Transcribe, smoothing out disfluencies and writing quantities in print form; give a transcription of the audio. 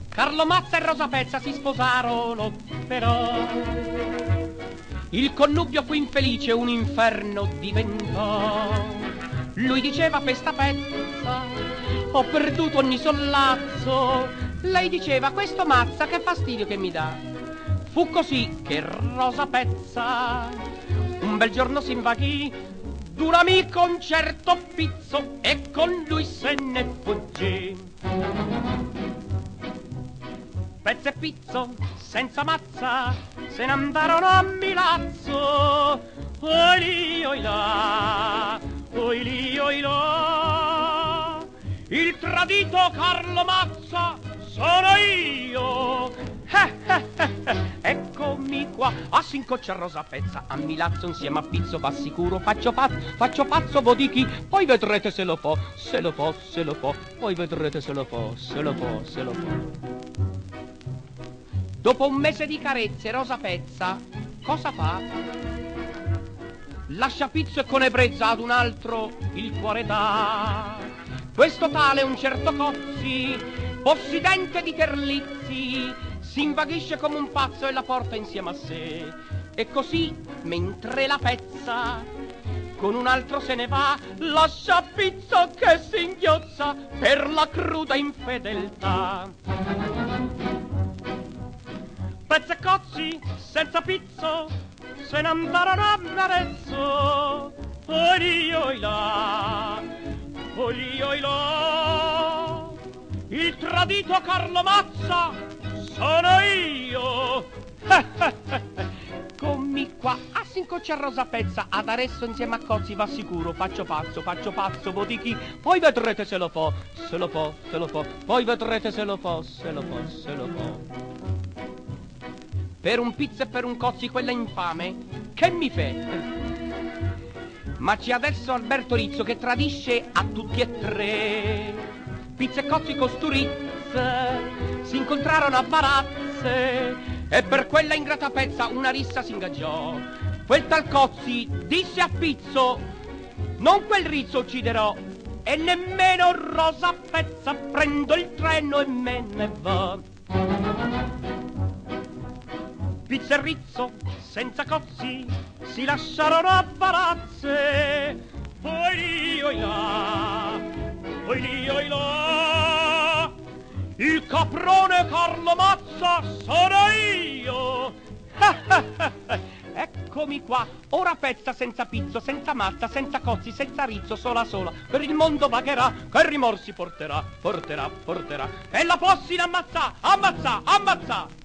Carlo Mazza e Rosa Pezza si sposarono, però il connubio fu infelice, un inferno diventò. Lui diceva Pesta Pezza, ho perduto ogni sollazzo. Lei diceva questo Mazza, che fastidio che mi dà. Fu così che Rosa Pezza un bel giorno si invaghì d'un amico un certo Pizzo e con lui se ne fuggì. Pezza e Pizzo, senza Mazza, se ne andarono a Milazzo. Oi lì, oi là, oi lì, oi là. Il tradito Carlo Mazza sono io. Eccomi qua, a s'incoccia Rosa Pezza, a Milazzo insieme a Pizzo va sicuro. Faccio pazzo, vo di chi, poi vedrete se lo fo, se lo fo, se lo fo, poi vedrete se lo fo, se lo fo, se lo fo. Dopo un mese di carezze, Rosa Pezza cosa fa? Lascia Pizzo e con ebbrezza ad un altro il cuore dà. Questo tale un certo Cozzi, possidente di Terlizzi, si invaghisce come un pazzo e la porta insieme a sé. E così, mentre la Pezza con un altro se ne va, lascia Pizzo che si inghiozza per la cruda infedeltà. Pezza e Cozzi, senza Pizzo, se ne andarono a Arezzo. Oi lì, oi là, oi lì, oi là. Il tradito Carlo Mazza sono io. Commi qua, a s'incoccia Rosa Pezza, ad Arezzo insieme a Cozzi va sicuro. Faccio pazzo, vo di chi, poi vedrete se lo fo, se lo fo, se lo fo, poi vedrete se lo fo, se lo fo, se lo fo. Per un Pizzo e per un Cozzi quella infame, che mi fe? Ma c'è adesso Alberto Rizzo che tradisce a tutti e tre. Pizzo e Cozzi con Sturizze si incontrarono a Varazze e per quella ingrata Pezza una rissa si ingaggiò. Quel tal Cozzi disse a Pizzo, non quel Rizzo ucciderò e nemmeno Rosa Pezza, prendo il treno e me ne va. Pizzo e Rizzo, senza Cozzi, si lasciarono a Varazze. Oi lì, oi là, oi lì, oi là. Il caprone Carlo Mazza sono io. Eccomi qua, ora Pezza senza Pizzo, senza Mazza, senza Cozzi, senza Rizzo, sola sola, per il mondo vagherà, che rimorsi porterà, porterà, porterà. E la possina ammazza, ammazza, ammazza.